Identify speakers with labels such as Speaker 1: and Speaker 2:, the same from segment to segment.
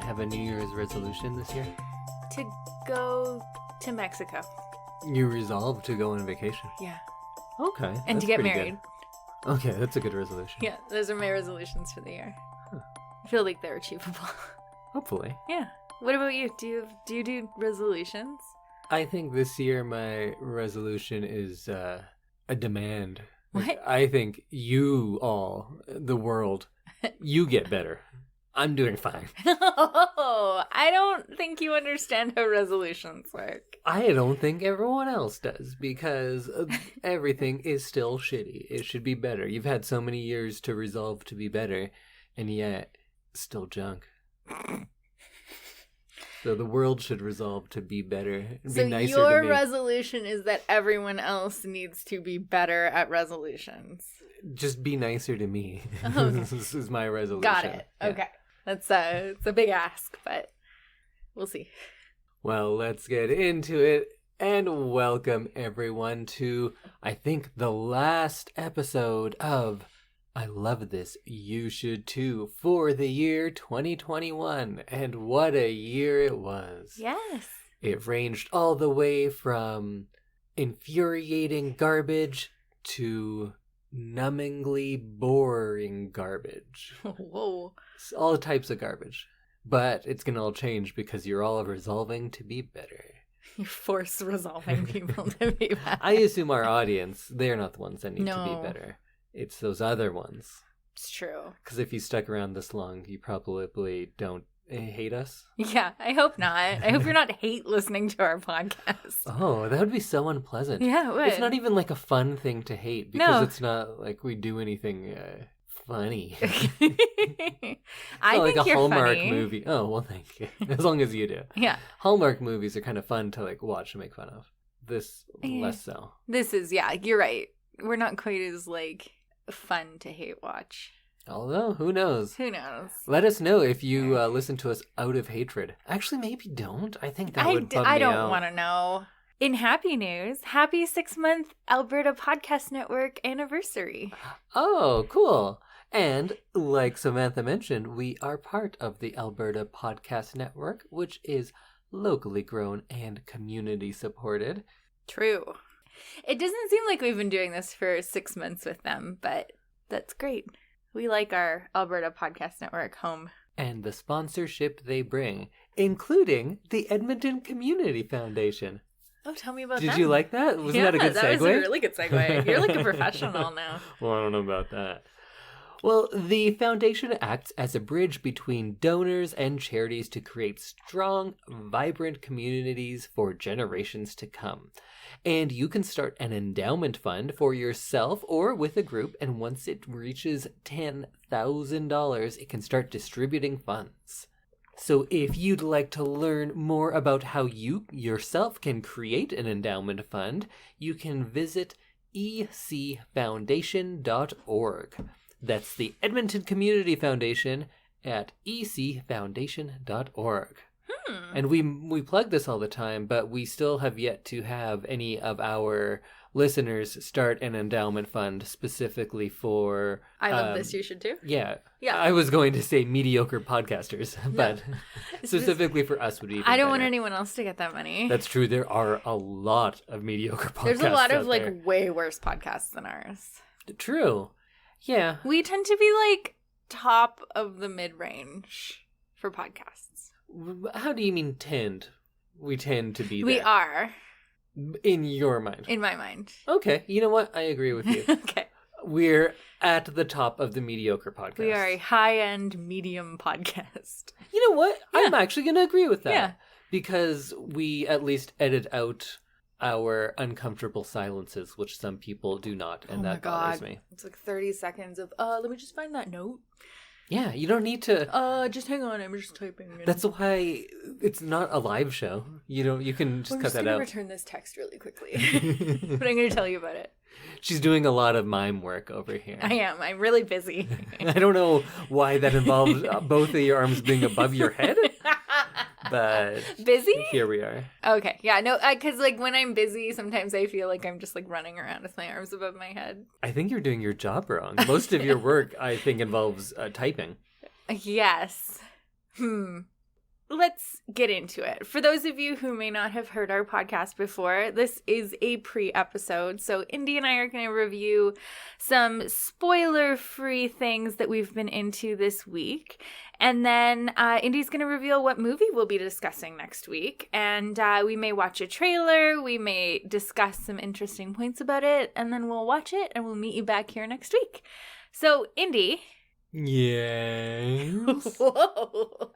Speaker 1: have a New Year's resolution this year?
Speaker 2: To go to Mexico.
Speaker 1: You resolved to go on vacation?
Speaker 2: Yeah.
Speaker 1: Okay.
Speaker 2: And to get married.
Speaker 1: Good. Okay, that's a good resolution.
Speaker 2: Yeah, those are my resolutions for the year. Huh. I feel like they're achievable.
Speaker 1: Hopefully.
Speaker 2: Yeah. What about you? Do you do resolutions?
Speaker 1: I think this year my resolution is a demand.
Speaker 2: What?
Speaker 1: I think you all, the world, you get better. I'm doing fine.
Speaker 2: Oh, I don't think you understand how resolutions work.
Speaker 1: I don't think everyone else does because everything is still shitty. It should be better. You've had so many years to resolve to be better, and yet still junk. So the world should resolve to be better.
Speaker 2: So
Speaker 1: be nicer
Speaker 2: your
Speaker 1: to me.
Speaker 2: resolution is that everyone else needs to be better at resolutions.
Speaker 1: Just be nicer to me.
Speaker 2: Okay.
Speaker 1: This is my resolution.
Speaker 2: Got it.
Speaker 1: Yeah.
Speaker 2: Okay. It's a big ask, but we'll see.
Speaker 1: Well, let's get into it. And welcome everyone to, I think, the last episode of I Love This, You Should Too, for the year 2021. And what a year it was.
Speaker 2: Yes.
Speaker 1: It ranged all the way from infuriating garbage to numbingly boring garbage.
Speaker 2: Whoa.
Speaker 1: It's all types of garbage. But it's going to all change because you're all resolving to be better.
Speaker 2: You force resolving people to be better.
Speaker 1: I assume our audience, they're not the ones that need to
Speaker 2: No.
Speaker 1: be better. It's those other ones.
Speaker 2: It's true.
Speaker 1: Because if you stuck around this long, you probably don't hate us.
Speaker 2: Yeah, I hope not. I hope you're not hate listening to our podcast.
Speaker 1: Oh, that would be so unpleasant.
Speaker 2: Yeah, it would.
Speaker 1: It's not even like a fun thing to hate because
Speaker 2: No.
Speaker 1: it's not like we do anything funny.
Speaker 2: I
Speaker 1: like
Speaker 2: think
Speaker 1: a
Speaker 2: you're
Speaker 1: Hallmark
Speaker 2: funny.
Speaker 1: movie. Oh, well, thank you. As long as you do.
Speaker 2: Yeah.
Speaker 1: Hallmark movies are kind of fun to like watch and make fun of. This less so.
Speaker 2: This is, yeah, you're right. We're not quite as like fun to hate watch.
Speaker 1: Although, who knows?
Speaker 2: Who knows?
Speaker 1: Let us know if you listen to us out of hatred. Actually, maybe don't. I think that would bum me out.
Speaker 2: I don't want to know. In happy news, happy 6-month Alberta Podcast Network anniversary.
Speaker 1: Oh, cool. And like Samantha mentioned, we are part of the Alberta Podcast Network, which is locally grown and community supported.
Speaker 2: True. It doesn't seem like we've been doing this for 6 months with them, but that's great. We like our Alberta Podcast Network home.
Speaker 1: And the sponsorship they bring, including the Edmonton Community Foundation.
Speaker 2: Oh, tell me about that.
Speaker 1: Did you like that? Wasn't that a good segue?
Speaker 2: That was a really good segue. You're like a professional now.
Speaker 1: Well, I don't know about that. Well, the foundation acts as a bridge between donors and charities to create strong, vibrant communities for generations to come. And you can start an endowment fund for yourself or with a group, and once it reaches $10,000, it can start distributing funds. So if you'd like to learn more about how you yourself can create an endowment fund, you can visit ecfoundation.org. That's the Edmonton Community Foundation at ecfoundation.org. And we plug this all the time, but we still have yet to have any of our listeners start an endowment fund specifically for...
Speaker 2: I Love This, You Should Too?
Speaker 1: Yeah.
Speaker 2: Yeah.
Speaker 1: I was going to say mediocre podcasters, but specifically for us would be even
Speaker 2: I don't
Speaker 1: better.
Speaker 2: want anyone else to get that money.
Speaker 1: That's true. There are a lot of mediocre podcasts.
Speaker 2: There's a lot of
Speaker 1: out there.
Speaker 2: like way worse podcasts than ours.
Speaker 1: True. Yeah.
Speaker 2: We tend to be like top of the mid-range for podcasts.
Speaker 1: How do you mean tend? We tend to be there.
Speaker 2: We are.
Speaker 1: In your mind.
Speaker 2: In my mind.
Speaker 1: Okay. You know what? I agree with you.
Speaker 2: Okay.
Speaker 1: We're at the top of the mediocre podcast.
Speaker 2: We are a high-end medium podcast.
Speaker 1: You know what?
Speaker 2: Yeah.
Speaker 1: I'm actually going to agree with that.
Speaker 2: Yeah.
Speaker 1: Because we at least edit out our uncomfortable silences, which some people do not, and that bothers me.
Speaker 2: It's like 30 seconds of, let me just find that note.
Speaker 1: Yeah, you don't need to...
Speaker 2: just hang on, I'm just typing.
Speaker 1: That's why it's not a live show. You can just cut that out.
Speaker 2: I'm just going to return this text really quickly. But I'm going to tell you about it.
Speaker 1: She's doing a lot of mime work over here.
Speaker 2: I am. I'm really busy.
Speaker 1: I don't know why that involves both of your arms being above your head. But
Speaker 2: busy?
Speaker 1: Here we are.
Speaker 2: Okay. Yeah, no, because like when I'm busy, sometimes I feel like I'm just like running around with my arms above my head.
Speaker 1: I think you're doing your job wrong. Most of your work, I think, involves typing.
Speaker 2: Yes. let's get into it. For those of you who may not have heard our podcast before, this is a pre-episode. So Indy and I are going to review some spoiler-free things that we've been into this week. And then Indy's going to reveal what movie we'll be discussing next week. And we may watch a trailer. We may discuss some interesting points about it. And then we'll watch it and we'll meet you back here next week. So, Indy.
Speaker 1: Yes.
Speaker 2: Whoa.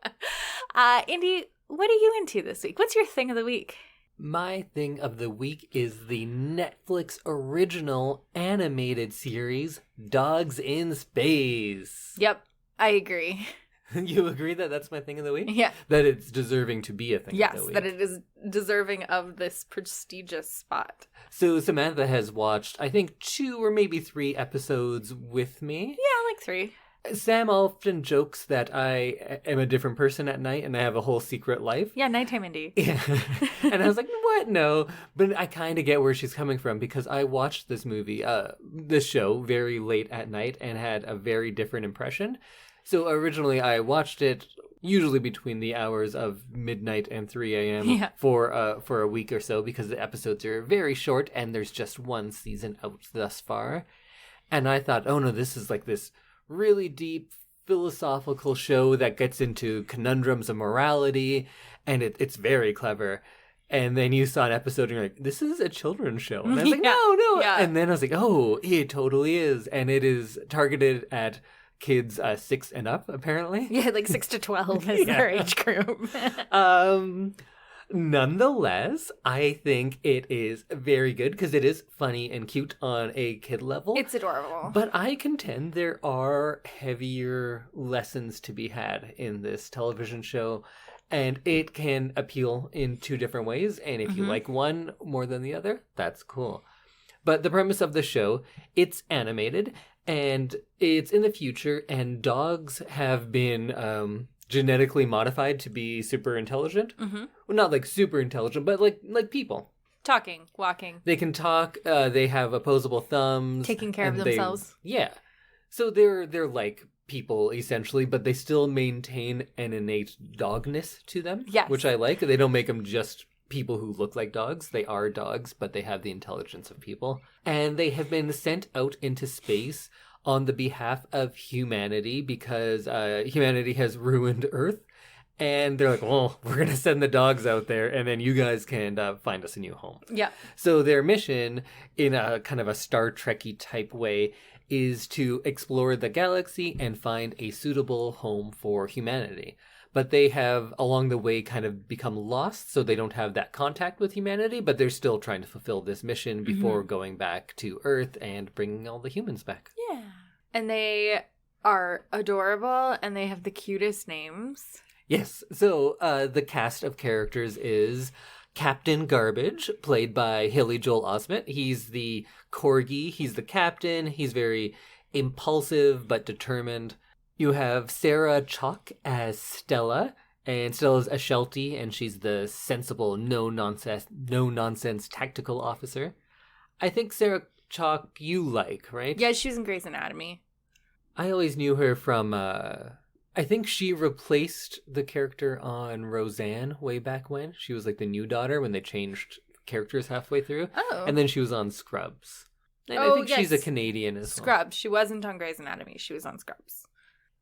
Speaker 2: Indy, what are you into this week? What's your thing of the week?
Speaker 1: My thing of the week is the Netflix original animated series, Dogs in Space.
Speaker 2: Yep, I agree.
Speaker 1: You agree that that's my thing of the week?
Speaker 2: Yeah.
Speaker 1: That it's deserving to be a thing of the
Speaker 2: Yes,
Speaker 1: week?
Speaker 2: that it is deserving of this prestigious spot.
Speaker 1: So Samantha has watched, I think, 2 or maybe 3 episodes with me.
Speaker 2: Yeah, like 3.
Speaker 1: Sam often jokes that I am a different person at night and I have a whole secret life.
Speaker 2: Yeah, nighttime Indy.
Speaker 1: Yeah. And I was like, what? No. But I kind of get where she's coming from because I watched this movie, this show, very late at night and had a very different impression. So originally I watched it usually between the hours of midnight and 3 a.m. For a week or so because the episodes are very short and there's just 1 season out thus far. And I thought, oh no, this is like this really deep philosophical show that gets into conundrums of morality, and it's very clever. And then you saw an episode and you're like, this is a children's show. And I was like, no.
Speaker 2: Yeah.
Speaker 1: And then I was like, oh, it totally is. And it is targeted at kids 6 and up, apparently.
Speaker 2: Yeah, like 6 to 12 is their age group.
Speaker 1: Nonetheless, I think it is very good because it is funny and cute on a kid level.
Speaker 2: It's adorable.
Speaker 1: But I contend there are heavier lessons to be had in this television show, and it can appeal in 2 different ways. And if you like one more than the other, that's cool. But the premise of the show, it's animated, and it's in the future, and dogs have been genetically modified to be super intelligent. Well, not like super intelligent, but like people.
Speaker 2: Talking, walking.
Speaker 1: They can talk. They have opposable thumbs.
Speaker 2: Taking care of themselves.
Speaker 1: Yeah. So they're like people, essentially, but they still maintain an innate dogness to them.
Speaker 2: Yes.
Speaker 1: Which I like. They don't make them just people who look like dogs. They are dogs, but they have the intelligence of people. And they have been sent out into space on the behalf of humanity because humanity has ruined Earth. And they're like, well, we're going to send the dogs out there and then you guys can find us a new home.
Speaker 2: Yeah.
Speaker 1: So their mission, in a kind of a Star Trek-y type way, is to explore the galaxy and find a suitable home for humanity. But they have, along the way, kind of become lost, so they don't have that contact with humanity, but they're still trying to fulfill this mission before going back to Earth and bringing all the humans back.
Speaker 2: Yeah. And they are adorable, and they have the cutest names.
Speaker 1: Yes. So the cast of characters is Captain Garbage, played by Haley Joel Osment. He's the corgi. He's the captain. He's very impulsive but determined. You have Sarah Chalk as Stella, and Stella's a Sheltie, and she's the sensible, no-nonsense tactical officer. I think Sarah Chalk you like, right?
Speaker 2: Yeah, she was in Grey's Anatomy.
Speaker 1: I always knew her from, I think she replaced the character on Roseanne way back when. She was like the new daughter when they changed characters halfway through.
Speaker 2: Oh.
Speaker 1: And then she was on Scrubs. And I think she's a Canadian as well.
Speaker 2: Scrubs. She wasn't on Grey's Anatomy. She was on Scrubs.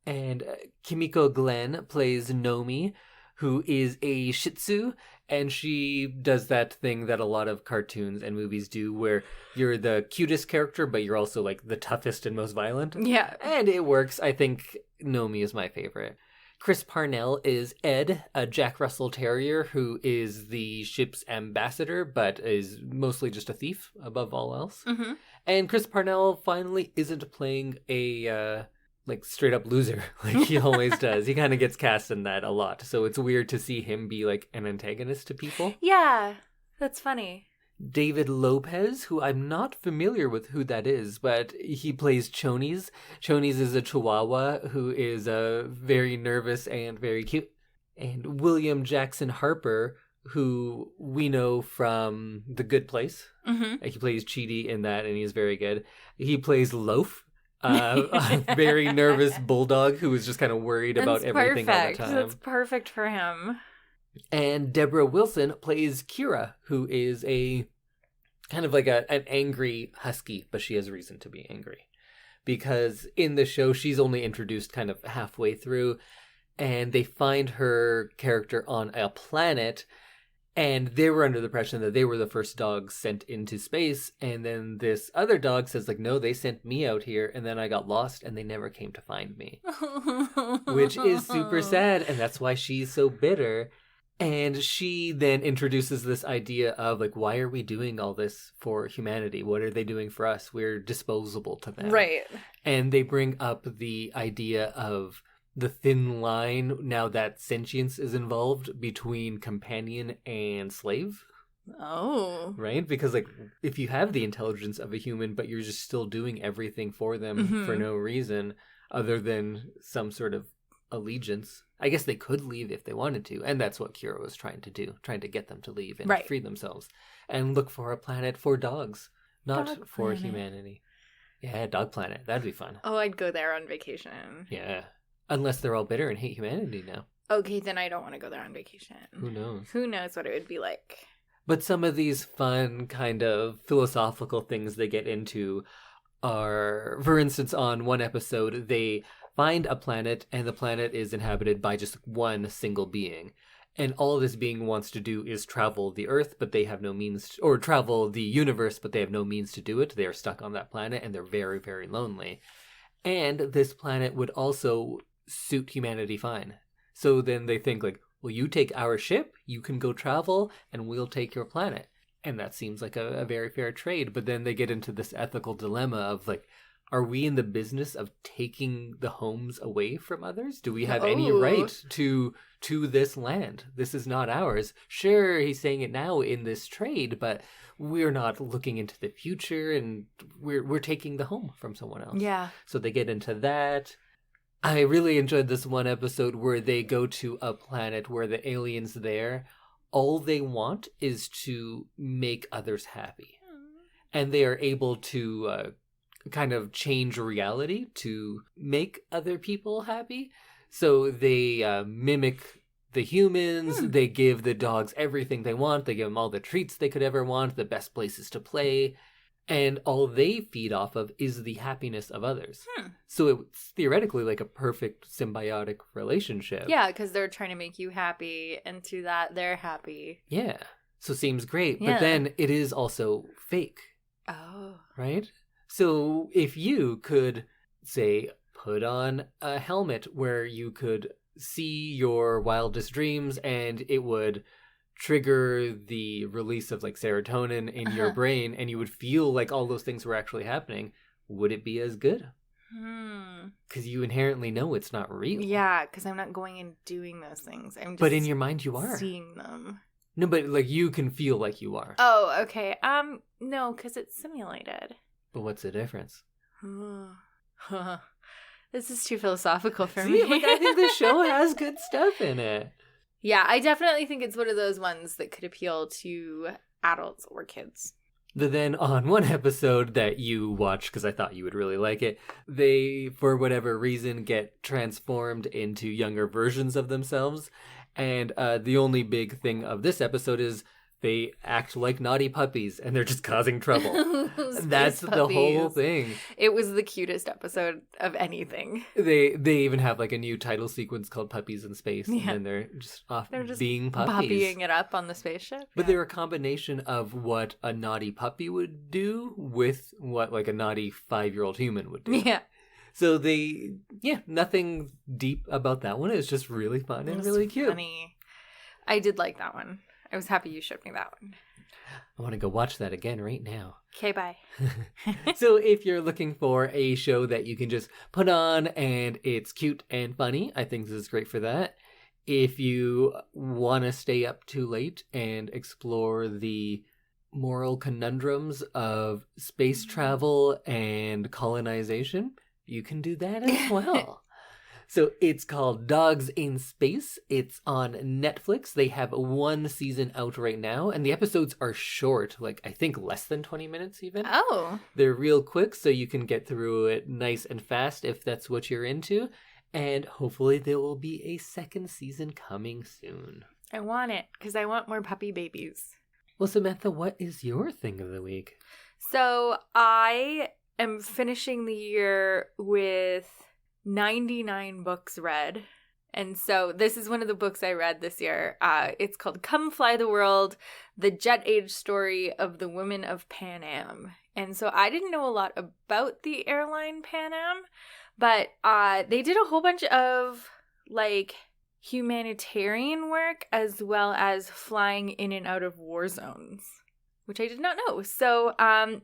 Speaker 1: And Kimiko Glenn plays Nomi, who is a Shih Tzu, and she does that thing that a lot of cartoons and movies do where you're the cutest character, but you're also like the toughest and most violent.
Speaker 2: Yeah.
Speaker 1: And it works. I think Nomi is my favorite. Chris Parnell is Ed, a Jack Russell Terrier who is the ship's ambassador, but is mostly just a thief above all else.
Speaker 2: Mm-hmm.
Speaker 1: And Chris Parnell finally isn't playing a like straight up loser like he always does. He kind of gets cast in that a lot. So it's weird to see him be like an antagonist to people.
Speaker 2: Yeah, that's funny.
Speaker 1: David Lopez, who I'm not familiar with who that is, but he plays Chonies. Chonies is a Chihuahua who is very nervous and very cute. And William Jackson Harper, who we know from The Good Place.
Speaker 2: Mm-hmm.
Speaker 1: He plays Chidi in that, and he's very good. He plays Loaf, a very nervous bulldog who was just kind of worried about everything all the time.
Speaker 2: That's perfect for him.
Speaker 1: And Deborah Wilson plays Kira, who is a kind of like an angry husky, but she has reason to be angry. Because in the show, she's only introduced kind of halfway through, and they find her character on a planet, and they were under the impression that they were the first dogs sent into space, and then this other dog says, like, no, they sent me out here, and then I got lost, and they never came to find me. Which is super sad, and that's why she's so bitter. And she then introduces this idea of, like, why are we doing all this for humanity? What are they doing for us? We're disposable to them.
Speaker 2: Right.
Speaker 1: And they bring up the idea of the thin line, now that sentience is involved, between companion and slave.
Speaker 2: Oh.
Speaker 1: Right? Because, like, if you have the intelligence of a human, but you're just still doing everything for them for no reason other than some sort of allegiance, I guess they could leave if they wanted to, and that's what Kira was trying to do, trying to get them to leave and free themselves and look for a planet for dogs, not for humanity. Yeah, dog planet. That'd be fun.
Speaker 2: Oh, I'd go there on vacation.
Speaker 1: Yeah. Unless they're all bitter and hate humanity now.
Speaker 2: Okay, then I don't want to go there on vacation.
Speaker 1: Who knows?
Speaker 2: Who knows what it would be like.
Speaker 1: But some of these fun kind of philosophical things they get into are, for instance, on one episode, they find a planet, and the planet is inhabited by just one single being. And all this being wants to do is travel the Earth, but they have no means to, or travel the universe, but they have no means to do it. They are stuck on that planet, and they're very, very lonely. And this planet would also suit humanity fine. So then they think, like, well, you take our ship, you can go travel, and we'll take your planet. And that seems like a very fair trade. But then they get into this ethical dilemma of, like, are we in the business of taking the homes away from others? Do we have any right to this land? This is not ours. Sure, he's saying it now in this trade, but we're not looking into the future, and we're taking the home from someone else.
Speaker 2: Yeah.
Speaker 1: So they get into that. I really enjoyed this one episode where they go to a planet where the aliens there, all they want is to make others happy. And they are able to kind of change reality to make other people happy. So they mimic the humans. They give the dogs everything they want. They give them all the treats they could ever want, the best places to play. And all they feed off of is the happiness of others. So it's theoretically like a perfect symbiotic relationship.
Speaker 2: Yeah, because they're trying to make you happy, and through that, they're happy.
Speaker 1: Yeah. So seems great.
Speaker 2: Yeah.
Speaker 1: But then it is also fake.
Speaker 2: Oh.
Speaker 1: Right? So if you could, say, put on a helmet where you could see your wildest dreams and it would trigger the release of, like, serotonin in your brain, and you would feel like all those things were actually happening, would it be as good? Because you inherently know it's not real.
Speaker 2: Yeah, because I'm not going and doing those things. I'm just
Speaker 1: but in your mind you are.
Speaker 2: seeing them.
Speaker 1: No, but, like, you can feel like you are.
Speaker 2: Oh, okay. No, because it's simulated.
Speaker 1: But what's the difference?
Speaker 2: This is too philosophical for
Speaker 1: See,
Speaker 2: me.
Speaker 1: like, I think the show has good stuff in it.
Speaker 2: Yeah, I definitely think it's one of those ones that could appeal to adults or kids.
Speaker 1: But then on one episode that you watched, because I thought you would really like it, they, for whatever reason, get transformed into younger versions of themselves. And the only big thing of this episode is they act like naughty puppies, and they're just causing trouble. That's the whole thing.
Speaker 2: It was the cutest episode of anything.
Speaker 1: They even have, like, a new title sequence called Puppies in Space, and then they're just being puppies.
Speaker 2: Puppying it up on the spaceship.
Speaker 1: But they're a combination of what a naughty puppy would do with what, like, a naughty 5-year-old human would do.
Speaker 2: Yeah.
Speaker 1: So nothing deep about that one. It's just really fun and really cute.
Speaker 2: Funny. I did like that one. I was happy you showed me that one.
Speaker 1: I want to go watch that again right now.
Speaker 2: Okay, bye.
Speaker 1: So if you're looking for a show that you can just put on and it's cute and funny, I think this is great for that. If you want to stay up too late and explore the moral conundrums of space travel and colonization, you can do that as well. So it's called Dogs in Space. It's on Netflix. They have one season out right now, and the episodes are short, like I think less than 20 minutes even.
Speaker 2: Oh.
Speaker 1: They're real quick, so you can get through it nice and fast if that's what you're into. And hopefully there will be a second season coming soon.
Speaker 2: I want it, because I want more puppy babies.
Speaker 1: Well, Samantha, what is your thing of the week?
Speaker 2: So I am finishing the year with 99 books read. And so this is one of the books I read this year. It's called Come Fly the World, The Jet Age Story of the Women of Pan Am. And so I didn't know a lot about the airline Pan Am, but they did a whole bunch of like humanitarian work as well as flying in and out of war zones, which I did not know. So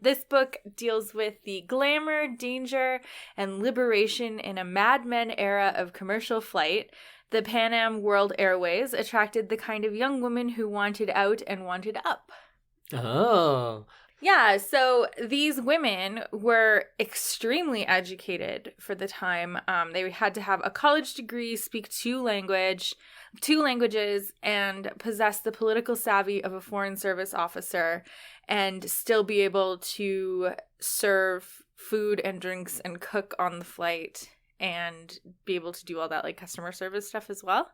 Speaker 2: this book deals with the glamour, danger, and liberation in a Mad Men era of commercial flight. The Pan Am World Airways attracted the kind of young woman who wanted out and wanted up.
Speaker 1: Oh.
Speaker 2: Yeah, so these women were extremely educated for the time. They had to have a college degree, speak two languages, and possess the political savvy of a foreign service officer, and still be able to serve food and drinks and cook on the flight and be able to do all that like customer service stuff as well.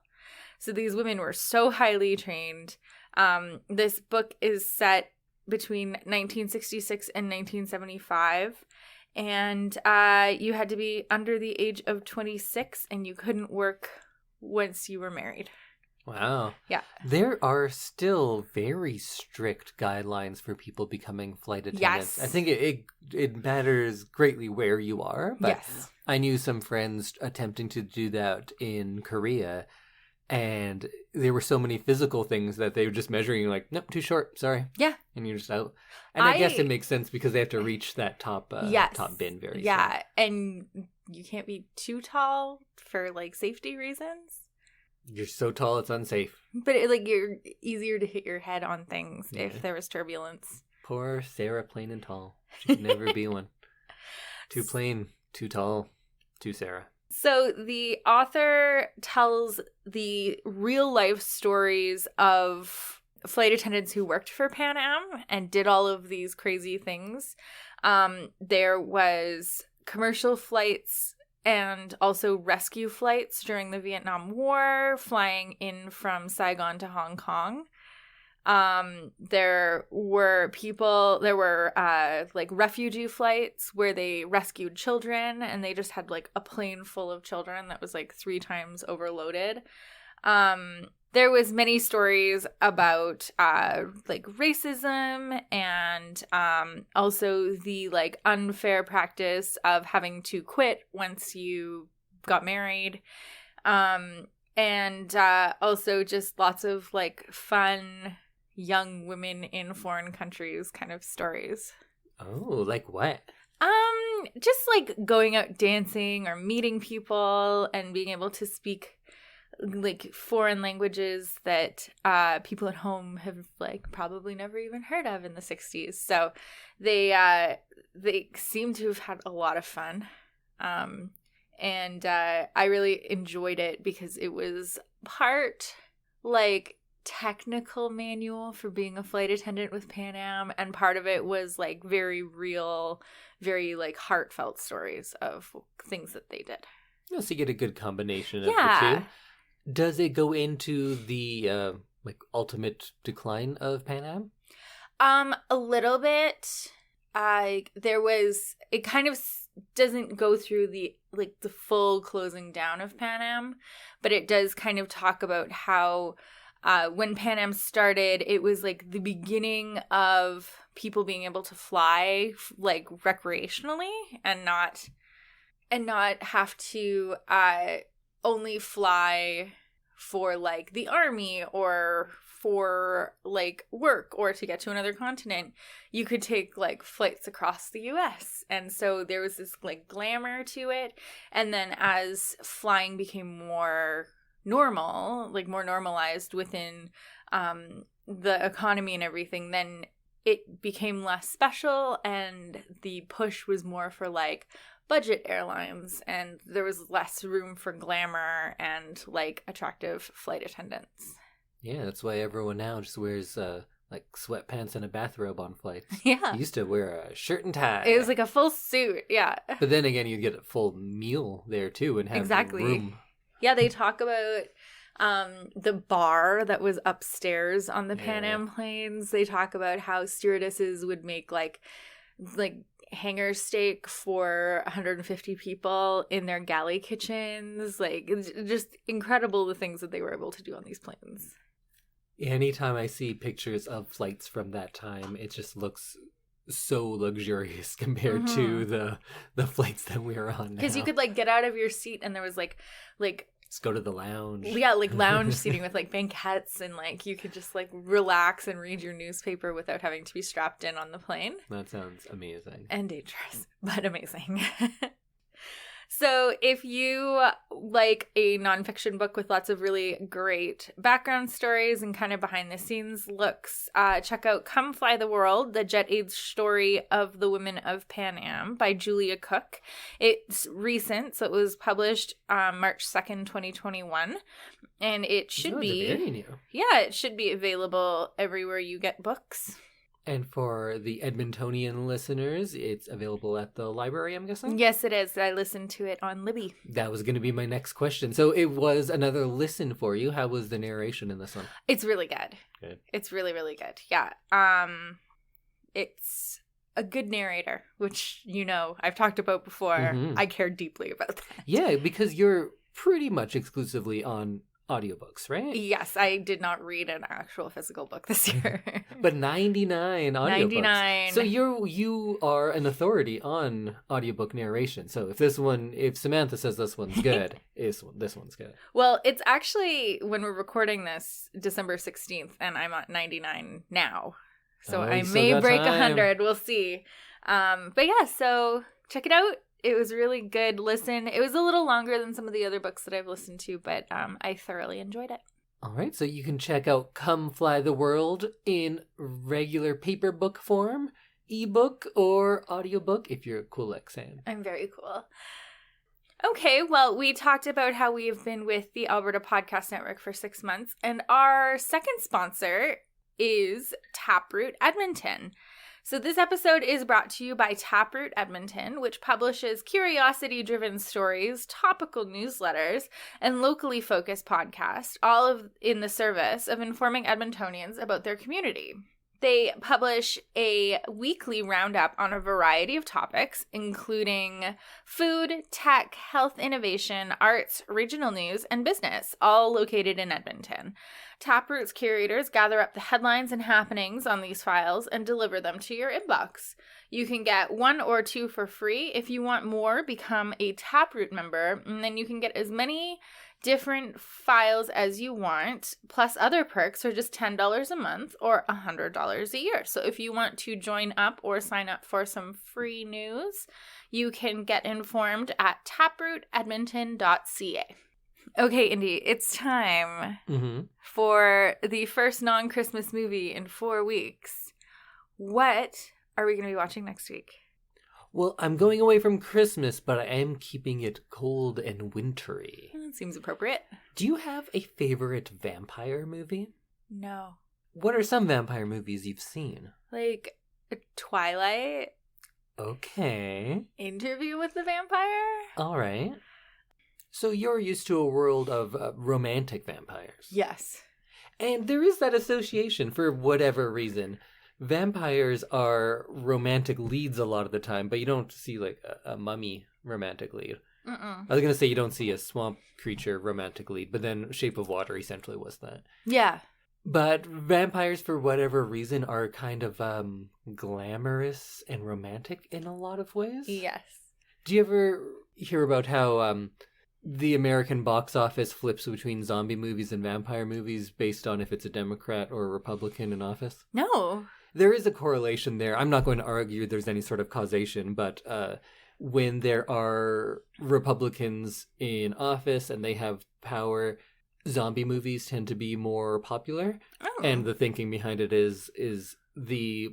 Speaker 2: So these women were so highly trained. This book is set between 1966 and 1975, and you had to be under the age of 26, and you couldn't work once you were married.
Speaker 1: Wow.
Speaker 2: Yeah.
Speaker 1: There are still very strict guidelines for people becoming flight attendants.
Speaker 2: Yes.
Speaker 1: I think it matters greatly where you are, but
Speaker 2: Yes.
Speaker 1: I knew some friends attempting to do that in Korea, and there were so many physical things that they were just measuring like, nope, too short, sorry.
Speaker 2: Yeah.
Speaker 1: And you're just out. And I guess it makes sense because they have to reach that top
Speaker 2: yes.
Speaker 1: top bin very soon.
Speaker 2: Yeah, and you can't be too tall for like safety reasons.
Speaker 1: You're so tall it's unsafe.
Speaker 2: But you're easier to hit your head on things if there was turbulence.
Speaker 1: Poor Sarah, plain and tall. She could never be one. Too plain, too tall, too Sarah.
Speaker 2: So the author tells the real life stories of flight attendants who worked for Pan Am and did all of these crazy things. There was commercial flights and also rescue flights during the Vietnam War, flying in from Saigon to Hong Kong. There were like refugee flights where they rescued children, and they just had like a plane full of children that was like 3 times overloaded. There was many stories about like racism and also the like unfair practice of having to quit once you got married. And also just lots of like fun young women in foreign countries kind of stories.
Speaker 1: Oh, like what?
Speaker 2: Just like going out dancing or meeting people and being able to speak like foreign languages that people at home have like probably never even heard of in the 60s. So they seem to have had a lot of fun. And I really enjoyed it because it was part like technical manual for being a flight attendant with Pan Am, and part of it was like very real, very like heartfelt stories of things that they did.
Speaker 1: So you get a good combination of the two. Does it go into the like ultimate decline of Pan Am?
Speaker 2: A little bit. It kind of doesn't go through the full closing down of Pan Am, but it does kind of talk about how when Pan Am started, it was like the beginning of people being able to fly like recreationally and not have to only fly for like the army or for like work or to get to another continent. You could take like flights across the US, and so there was this like glamour to it. And then as flying became more normal, like more normalized within the economy and everything, then it became less special, and the push was more for like budget airlines, and there was less room for glamour and like attractive flight attendants.
Speaker 1: Yeah, that's why everyone now just wears like sweatpants and a bathrobe on flights.
Speaker 2: Yeah.
Speaker 1: You used to wear a shirt and tie.
Speaker 2: It was like a full suit, yeah.
Speaker 1: But then again, you get a full meal there too and have
Speaker 2: Exactly.
Speaker 1: room.
Speaker 2: Yeah, they talk about the bar that was upstairs on the Pan Am planes. They talk about how stewardesses would make like hanger steak for 150 people in their galley kitchens. Like, it's just incredible the things that they were able to do on these planes.
Speaker 1: Anytime I see pictures of flights from that time, it just looks so luxurious compared to the flights that we are on now.
Speaker 2: Because you could like get out of your seat and there was like
Speaker 1: just go to the lounge.
Speaker 2: Yeah, like lounge seating with like banquettes, and like you could just like relax and read your newspaper without having to be strapped in on the plane.
Speaker 1: That sounds amazing.
Speaker 2: And dangerous, but amazing. So if you like a nonfiction book with lots of really great background stories and kind of behind the scenes looks, check out Come Fly the World, the Jet Age Story of the Women of Pan Am by Julia Cooke. It's recent, so it was published March 2nd, 2021. And it should be
Speaker 1: very new.
Speaker 2: Yeah, it should be available everywhere you get books.
Speaker 1: And for the Edmontonian listeners, it's available at the library, I'm guessing?
Speaker 2: Yes, it is. I listened to it on Libby.
Speaker 1: That was going to be my next question. So it was another listen for you. How was the narration in this one?
Speaker 2: It's really good.
Speaker 1: Good.
Speaker 2: It's really, really good. Yeah. It's a good narrator, which, you know, I've talked about before.
Speaker 1: Mm-hmm.
Speaker 2: I care deeply about that.
Speaker 1: Yeah, because you're pretty much exclusively on audiobooks, right?
Speaker 2: Yes, I did not read an actual physical book this year.
Speaker 1: But 99 audiobooks.
Speaker 2: 99.
Speaker 1: So you are an authority on audiobook narration. So if Samantha says this one's good, this one's good.
Speaker 2: Well, it's actually, when we're recording this, December 16th, and I'm at 99 now. So I may break 100. We'll see. But yeah, so check it out. It was really good listen. It was a little longer than some of the other books that I've listened to, but I thoroughly enjoyed it.
Speaker 1: All right, so you can check out Come Fly the World in regular paper book form, ebook, or audiobook if you're cool like Sam.
Speaker 2: I'm very cool. Okay, well, we talked about how we've been with the Alberta Podcast Network for 6 months, and our second sponsor is Taproot Edmonton. So this episode is brought to you by Taproot Edmonton, which publishes curiosity-driven stories, topical newsletters, and locally focused podcasts, all in the service of informing Edmontonians about their community. They publish a weekly roundup on a variety of topics, including food, tech, health innovation, arts, regional news, and business, all located in Edmonton. Taproot's curators gather up the headlines and happenings on these files and deliver them to your inbox. You can get 1 or 2 for free. If you want more, become a Taproot member, and then you can get as many different files as you want, plus other perks are just $10 a month or $100 a year. So if you want to join up or sign up for some free news, you can get informed at taprootedmonton.ca. Okay, Indy, it's time for the first non-Christmas movie in 4 weeks. What are we going to be watching next week?
Speaker 1: Well, I'm going away from Christmas, but I am keeping it cold and wintry.
Speaker 2: That seems appropriate.
Speaker 1: Do you have a favorite vampire movie?
Speaker 2: No.
Speaker 1: What are some vampire movies you've seen?
Speaker 2: Like Twilight.
Speaker 1: Okay.
Speaker 2: Interview with the Vampire.
Speaker 1: All right. So you're used to a world of romantic vampires.
Speaker 2: Yes.
Speaker 1: And there is that association for whatever reason. Vampires are romantic leads a lot of the time, but you don't see like a mummy romantic lead. I was going to say you don't see a swamp creature romantic lead, but then Shape of Water essentially was that.
Speaker 2: Yeah.
Speaker 1: But vampires, for whatever reason, are kind of glamorous and romantic in a lot of ways.
Speaker 2: Yes.
Speaker 1: Do you ever hear about how the American box office flips between zombie movies and vampire movies based on if it's a Democrat or a Republican in office?
Speaker 2: No.
Speaker 1: There is a correlation there. I'm not going to argue there's any sort of causation, but when there are Republicans in office and they have power, zombie movies tend to be more popular.
Speaker 2: Oh.
Speaker 1: And the thinking behind it is the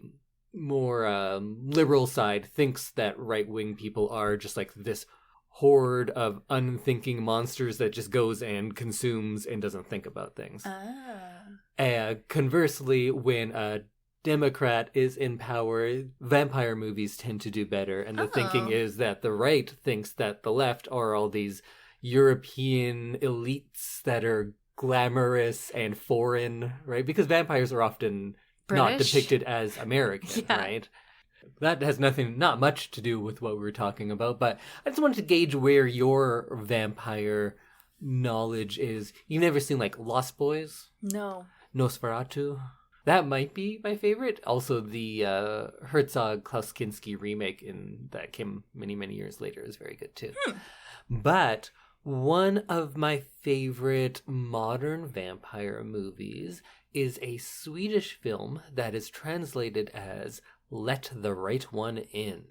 Speaker 1: more liberal side thinks that right-wing people are just like this horde of unthinking monsters that just goes and consumes and doesn't think about things. Conversely, when a Democrat is in power, vampire movies tend to do better. And the thinking is that the right thinks that the left are all these European elites that are glamorous and foreign, right? Because vampires are often
Speaker 2: British?
Speaker 1: Not depicted as American, right? That has not much to do with what we were talking about, but I just wanted to gauge where your vampire knowledge is. You've never seen, like, Lost Boys?
Speaker 2: No.
Speaker 1: Nosferatu? That might be my favorite. Also, the Herzog Klaus Kinski remake that came many, many years later is very good, too. But one of my favorite modern vampire movies is a Swedish film that is translated as Let the Right One In.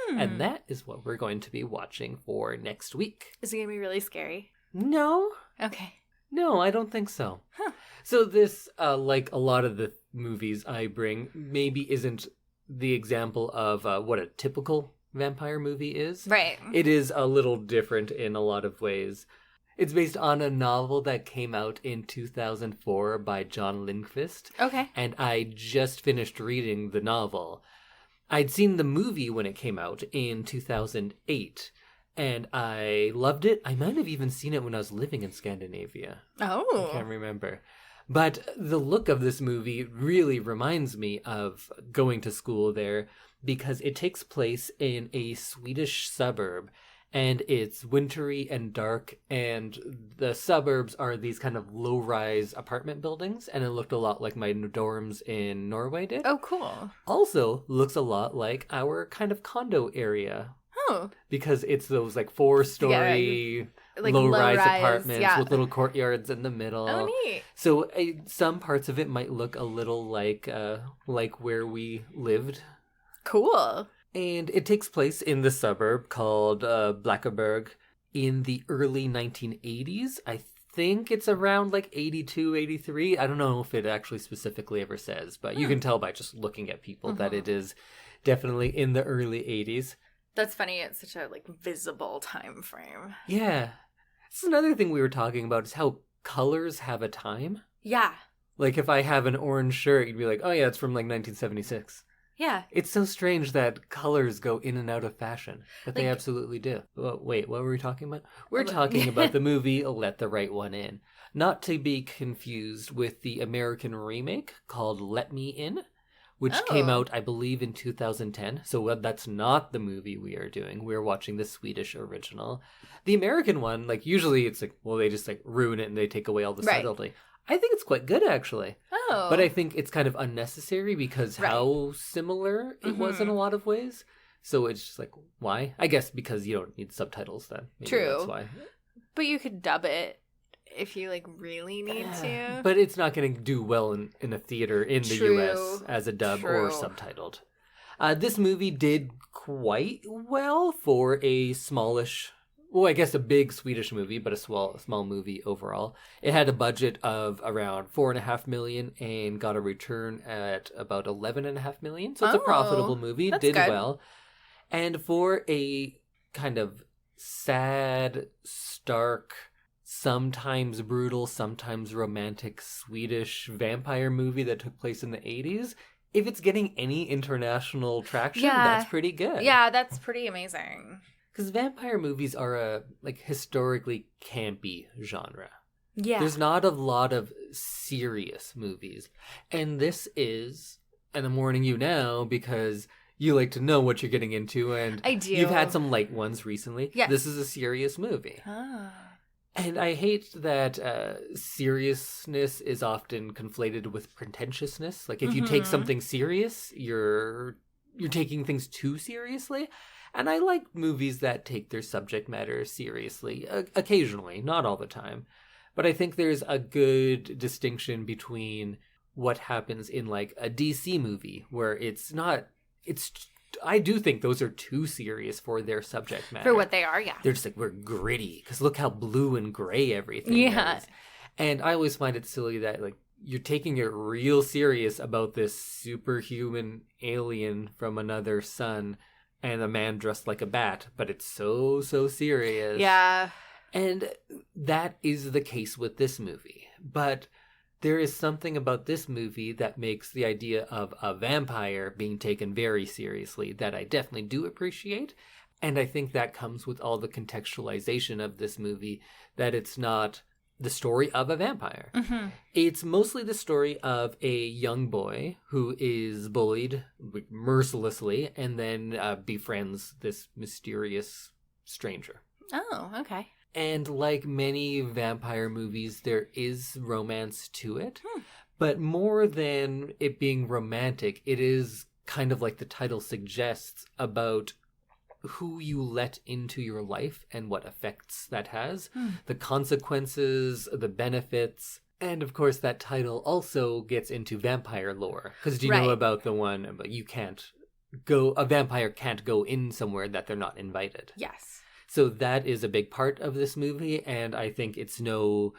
Speaker 1: And that is what we're going to be watching for next week.
Speaker 2: Is it going to be really scary?
Speaker 1: No.
Speaker 2: Okay.
Speaker 1: No, I don't think so. So this, like a lot of the movies I bring, maybe isn't the example of what a typical vampire movie is.
Speaker 2: Right.
Speaker 1: It is a little different in a lot of ways. It's based on a novel that came out in 2004 by John Lindqvist.
Speaker 2: Okay.
Speaker 1: And I just finished reading the novel. I'd seen the movie when it came out in 2008, and I loved it. I might have even seen it when I was living in Scandinavia.
Speaker 2: Oh.
Speaker 1: I can't remember. But the look of this movie really reminds me of going to school there because it takes place in a Swedish suburb. And it's wintry and dark, and the suburbs are these kind of low-rise apartment buildings, and it looked a lot like my dorms in Norway did.
Speaker 2: Oh, cool.
Speaker 1: Also looks a lot like our kind of condo area.
Speaker 2: Oh.
Speaker 1: Because it's those, like, 4-story,
Speaker 2: like
Speaker 1: low-rise
Speaker 2: low-rise,
Speaker 1: apartments with little courtyards in the middle.
Speaker 2: Oh, neat.
Speaker 1: So some parts of it might look a little like where we lived.
Speaker 2: Cool.
Speaker 1: And it takes place in the suburb called Blackeberg in the early 1980s. I think it's around like 82, 83. I don't know if it actually specifically ever says, but you can tell by just looking at people that it is definitely in the early 80s.
Speaker 2: That's funny. It's such a like visible time frame.
Speaker 1: Yeah. This is another thing we were talking about is how colors have a time.
Speaker 2: Yeah.
Speaker 1: Like if I have an orange shirt, you'd be like, oh yeah, it's from like 1976.
Speaker 2: Yeah.
Speaker 1: It's so strange that colors go in and out of fashion, but they
Speaker 2: Like-
Speaker 1: absolutely do. Well, wait, what were we talking about? We're talking about the movie Let the Right One In. Not to be confused with the American remake called Let Me In, which came out, I believe, in 2010. So that's not the movie we are doing. We're watching the Swedish original. The American one, like, usually it's like, well, they just, like, ruin it and they take away all the subtlety. I think it's quite good, actually.
Speaker 2: Oh.
Speaker 1: But I think it's kind of unnecessary because how similar it was in a lot of ways. So it's just like, why? I guess because you don't need subtitles then. Maybe
Speaker 2: True.
Speaker 1: That's why.
Speaker 2: But you could dub it if you like really need to.
Speaker 1: But it's not going to do well in a theater in the
Speaker 2: True.
Speaker 1: U.S. as a dub or
Speaker 2: True.
Speaker 1: subtitled. This movie did quite well for a smallish... Well, I guess a big Swedish movie, but a small movie overall. It had a budget of around $4.5 million and got a return at about $11.5 million. So it's a profitable movie.
Speaker 2: That's
Speaker 1: Did
Speaker 2: good.
Speaker 1: well. And for a kind of sad, stark, sometimes brutal, sometimes romantic Swedish vampire movie that took place in the 80s, if it's getting any international traction, that's pretty good.
Speaker 2: Yeah, that's pretty amazing.
Speaker 1: Because vampire movies are a historically campy genre.
Speaker 2: Yeah.
Speaker 1: There's not a lot of serious movies. And this is, and I'm warning you now because you like to know what you're getting into. And
Speaker 2: I do.
Speaker 1: You've had some light ones recently.
Speaker 2: Yes.
Speaker 1: This is a serious movie.
Speaker 2: Ah.
Speaker 1: And I hate that seriousness is often conflated with pretentiousness. Like if you take something serious, you're taking things too seriously. And I like movies that take their subject matter seriously, occasionally, not all the time. But I think there's a good distinction between what happens in like a DC movie, where I do think those are too serious for their subject matter.
Speaker 2: For what they are, yeah.
Speaker 1: They're just like, we're gritty, because look how blue and gray everything
Speaker 2: Yeah.
Speaker 1: is. And I always find it silly that like you're taking it real serious about this superhuman alien from another sun and a man dressed like a bat, but it's so serious.
Speaker 2: Yeah.
Speaker 1: And that is the case with this movie. But there is something about this movie that makes the idea of a vampire being taken very seriously that I definitely do appreciate. And I think that comes with all the contextualization of this movie, that it's not the story of a vampire.
Speaker 2: Mm-hmm.
Speaker 1: It's mostly the story of a young boy who is bullied mercilessly and then befriends this mysterious stranger.
Speaker 2: Oh, okay.
Speaker 1: And like many vampire movies, there is romance to it. But more than it being romantic, it is kind of like the title suggests about who you let into your life and what effects that has, the consequences, the benefits. And of course, that title also gets into vampire lore. Because do you know about the one, but a vampire can't go in somewhere that they're not invited.
Speaker 2: Yes.
Speaker 1: So that is a big part of this movie, and I think it's no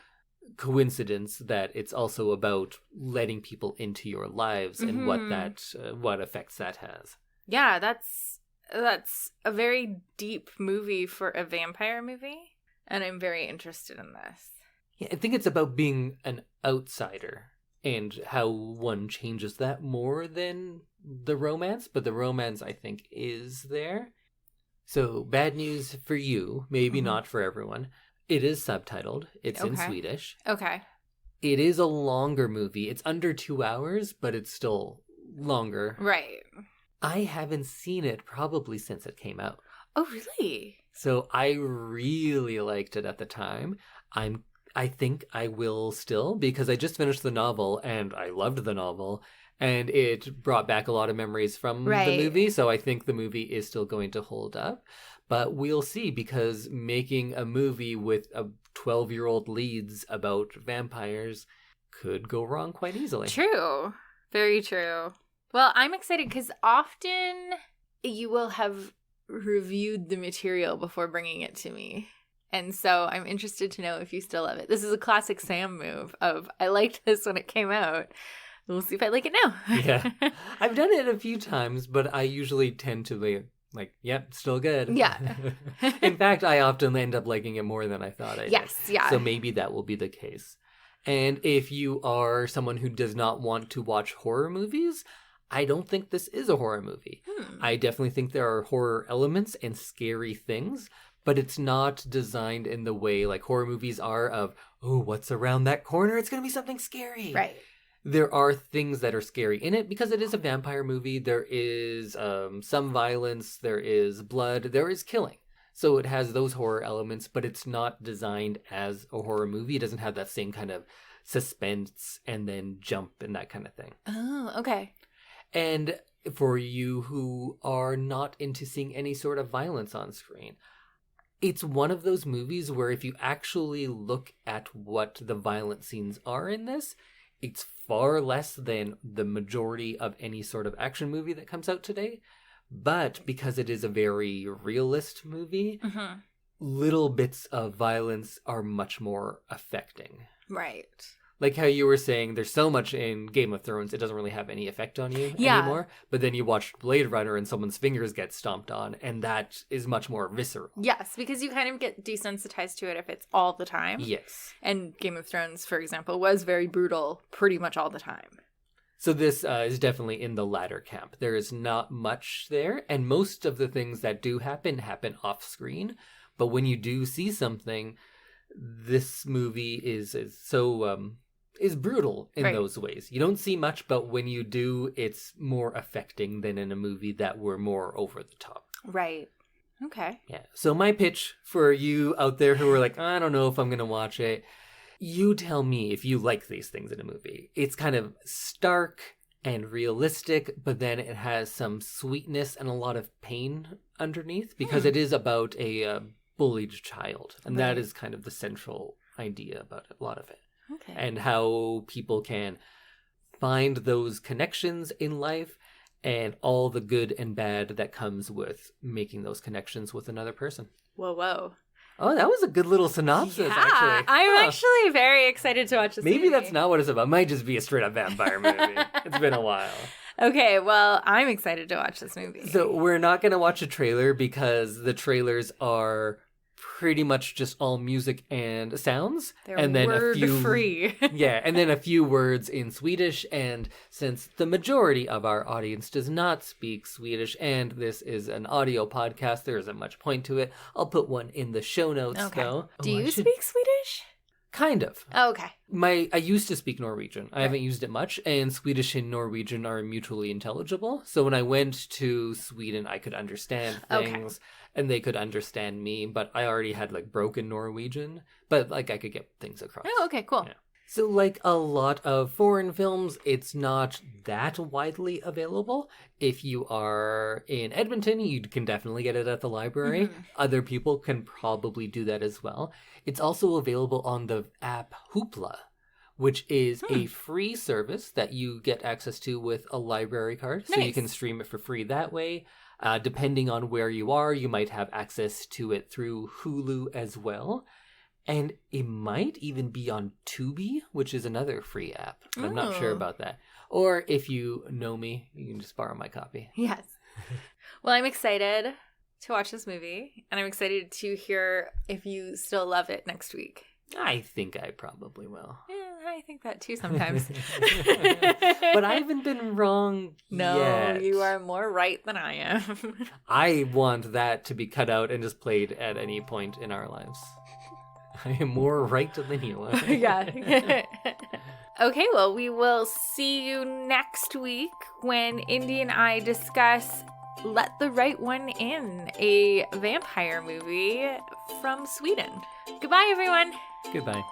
Speaker 1: coincidence that it's also about letting people into your lives and what effects that has.
Speaker 2: Yeah, that's a very deep movie for a vampire movie, and I'm very interested in this.
Speaker 1: Yeah, I think it's about being an outsider and how one changes that more than the romance, but the romance I think is there. So, bad news for you, maybe not for everyone. It is subtitled. It's in Swedish.
Speaker 2: Okay.
Speaker 1: It is a longer movie. It's under 2 hours, but it's still longer.
Speaker 2: Right.
Speaker 1: I haven't seen it probably since it came out.
Speaker 2: Oh, really?
Speaker 1: So, I really liked it at the time. I think I will still, because I just finished the novel, and I loved the novel. And it brought back a lot of memories from the movie, so I think the movie is still going to hold up. But we'll see, because making a movie with a 12-year-old leads about vampires could go wrong quite easily.
Speaker 2: True. Very true. Well, I'm excited because often you will have reviewed the material before bringing it to me. And so I'm interested to know if you still love it. This is a classic Sam move of, I liked this when it came out. We'll see if I like it now.
Speaker 1: Yeah. I've done it a few times, but I usually tend to be like, yep, still good.
Speaker 2: Yeah.
Speaker 1: In fact, I often end up liking it more than I thought I did.
Speaker 2: Yes, yeah.
Speaker 1: So maybe that will be the case. And if you are someone who does not want to watch horror movies, I don't think this is a horror movie. I definitely think there are horror elements and scary things, but it's not designed in the way like horror movies are of, oh, what's around that corner? It's going to be something scary.
Speaker 2: Right.
Speaker 1: There are things that are scary in it because it is a vampire movie. There is some violence, there is blood, there is killing. So it has those horror elements, but it's not designed as a horror movie. It doesn't have that same kind of suspense and then jump and that kind of thing.
Speaker 2: Oh, okay.
Speaker 1: And for you who are not into seeing any sort of violence on screen, it's one of those movies where if you actually look at what the violent scenes are in this, it's far less than the majority of any sort of action movie that comes out today. But because it is a very realist movie, little bits of violence are much more affecting.
Speaker 2: Right.
Speaker 1: Like how you were saying, there's so much in Game of Thrones, it doesn't really have any effect on you anymore. But then you watch Blade Runner and someone's fingers get stomped on, and that is much more visceral.
Speaker 2: Yes, because you kind of get desensitized to it if it's all the time.
Speaker 1: Yes.
Speaker 2: And Game of Thrones, for example, was very brutal pretty much all the time.
Speaker 1: So this is definitely in the latter camp. There is not much there, and most of the things that do happen off screen. But when you do see something, this movie is brutal in those ways. You don't see much, but when you do, it's more affecting than in a movie that were more over the top.
Speaker 2: Right. Okay.
Speaker 1: Yeah. So my pitch for you out there who are like, I don't know if I'm going to watch it. You tell me if you like these things in a movie. It's kind of stark and realistic, but then it has some sweetness and a lot of pain underneath because it is about a bullied child. And that is kind of the central idea about a lot of it.
Speaker 2: Okay.
Speaker 1: And how people can find those connections in life and all the good and bad that comes with making those connections with another person.
Speaker 2: Whoa.
Speaker 1: Oh, that was a good little synopsis, actually.
Speaker 2: I'm actually very excited to watch this movie.
Speaker 1: Maybe that's not what it's about. It might just be a straight-up vampire movie. It's been a while.
Speaker 2: Okay, well, I'm excited to watch this movie.
Speaker 1: So we're not going to watch a trailer because the trailers are pretty much just all music and sounds.
Speaker 2: They're
Speaker 1: and then
Speaker 2: word
Speaker 1: a few
Speaker 2: free.
Speaker 1: Yeah, and then a few words in Swedish. And since the majority of our audience does not speak Swedish, and this is an audio podcast, there isn't much point to it. I'll put one in the show notes, though.
Speaker 2: Do you speak Swedish?
Speaker 1: Kind of.
Speaker 2: Oh, okay.
Speaker 1: I used to speak Norwegian. I haven't used it much, and Swedish and Norwegian are mutually intelligible. So when I went to Sweden, I could understand things, and they could understand me, but I already had, like, broken Norwegian, but, like, I could get things across.
Speaker 2: Oh, okay, cool.
Speaker 1: Yeah. So, like a lot of foreign films, it's not that widely available. If you are in Edmonton, you can definitely get it at the library. Mm-hmm. Other people can probably do that as well. It's also available on the app Hoopla, which is a free service that you get access to with a library card.
Speaker 2: Nice.
Speaker 1: So you can stream it for free that way. Depending on where you are, you might have access to it through Hulu as well. And it might even be on Tubi, which is another free app. But I'm not sure about that. Or if you know me, you can just borrow my copy.
Speaker 2: Yes. Well, I'm excited to watch this movie. And I'm excited to hear if you still love it next week.
Speaker 1: I think I probably will.
Speaker 2: Yeah, I think that too sometimes.
Speaker 1: But I haven't been wrong yet.
Speaker 2: You are more right than I am.
Speaker 1: I want that to be cut out and just played at any point in our lives. I am more right than you are.
Speaker 2: Yeah. Okay, well, we will see you next week when Indy and I discuss Let the Right One In, a vampire movie from Sweden. Goodbye, everyone.
Speaker 1: Goodbye.